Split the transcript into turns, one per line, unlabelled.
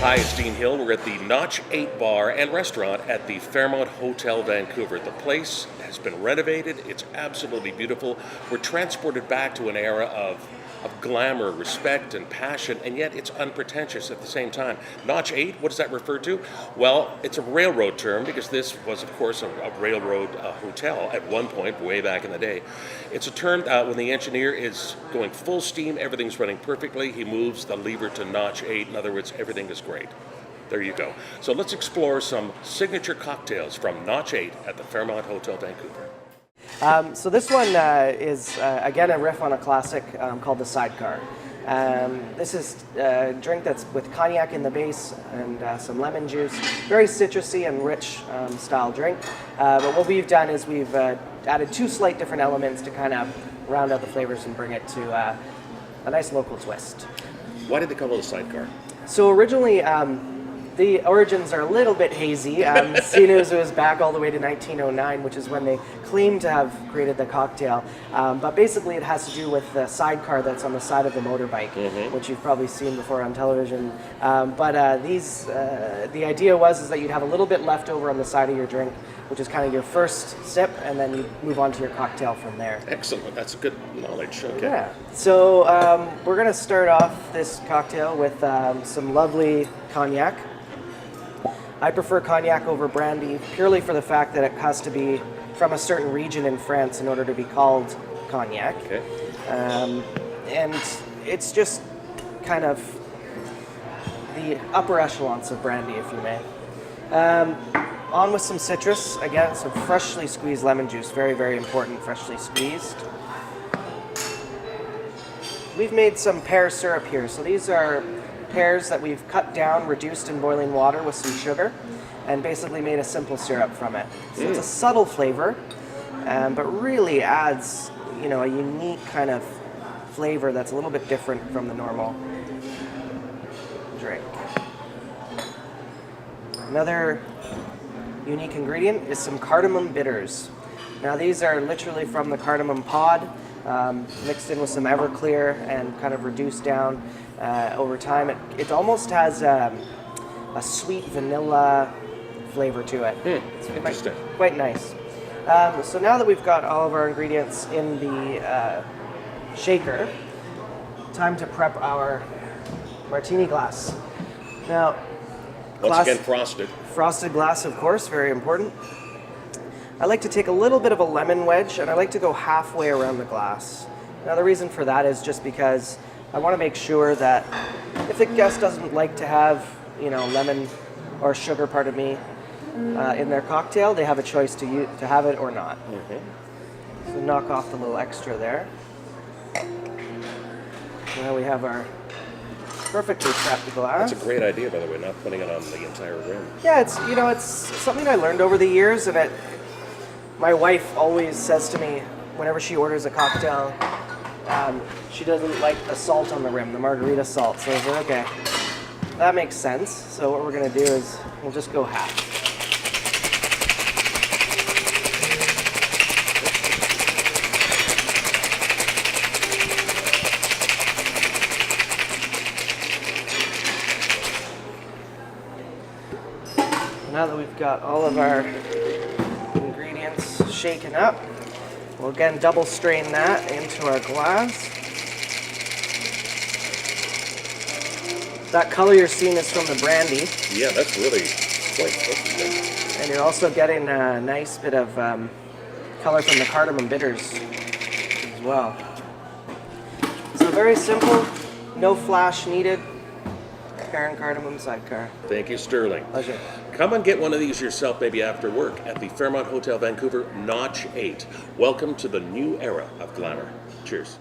Hi, it's Dean Hill. We're at the Notch 8 Bar and Restaurant at the Fairmont Hotel Vancouver. The place has been renovated. It's absolutely beautiful. We're transported back to an era of glamour, respect, and passion, and yet it's unpretentious at the same time. Notch 8, what does that refer to? Well, it's a railroad term because this was, of course, a railroad hotel at one point, way back in the day. It's a term when the engineer is going full steam, everything's running perfectly, he moves the lever to Notch 8. In other words, everything is great. There you go. So let's explore some signature cocktails from Notch 8 at the Fairmont Hotel Vancouver.
So this one is, again, a riff on a classic called the Sidecar. This is a drink that's with cognac in the base and some lemon juice. Very citrusy and rich style drink. But what we've done is we've added two slight different elements to kind of round out the flavors and bring it to a nice local twist.
Why did they call it a Sidecar?
So originally, the origins are a little bit hazy. Seeing as it was back all the way to 1909, which is when they claim to have created the cocktail. But basically it has to do with the sidecar that's on the side of the motorbike, which you've probably seen before on television. The idea was that you'd have a little bit left over on the side of your drink, which is kind of your first sip, and then you move on to your cocktail from there.
Excellent. That's good knowledge. Okay.
Yeah. So we're going to start off this cocktail with some lovely cognac. I prefer cognac over brandy purely for the fact that it has to be from a certain region in France in order to be called cognac.
Okay.
And it's just kind of the upper echelons of brandy, if you may. On with some citrus. Again, some freshly squeezed lemon juice. Very, very important, freshly squeezed. We've made some pear syrup here. So these are pears that we've cut down, reduced in boiling water with some sugar, and basically made a simple syrup from it. So it's a subtle flavor, but really adds, a unique kind of flavor that's a little bit different from the normal drink. Another unique ingredient is some cardamom bitters. Now these are literally from the cardamom pod, mixed in with some Everclear and kind of reduced down over time. It almost has a sweet vanilla flavor to it. It's
Interesting.
Quite nice. So now that we've got all of our ingredients in the shaker, time to prep our martini glass. Now,
Once again, frosted.
Frosted glass, of course, very important. I like to take a little bit of a lemon wedge, and I like to go halfway around the glass. Now the reason for that is just because I want to make sure that if the guest doesn't like to have, lemon or sugar, in their cocktail, they have a choice to have it or not. So knock off the little extra there. Now we have our perfectly prepped glass.
That's a great idea, by the way, not putting it on the entire rim.
Yeah, it's something I learned over the years, and my wife always says to me whenever she orders a cocktail, she doesn't like the salt on the rim, the margarita salt. So I was like, okay, that makes sense. So what we're gonna do is we'll just go half. Now that we've got all of our ingredients shaken up, we'll again double strain that into our glass. That color you're seeing is from the brandy.
Yeah, that's really quite interesting.
And you're also getting a nice bit of color from the cardamom bitters as well. So very simple, no flash needed. Pear and cardamom sidecar.
Thank you, Sterling.
Pleasure.
Come and get one of these yourself, maybe after work, at the Fairmont Hotel Vancouver, Notch 8. Welcome to the new era of glamour. Cheers.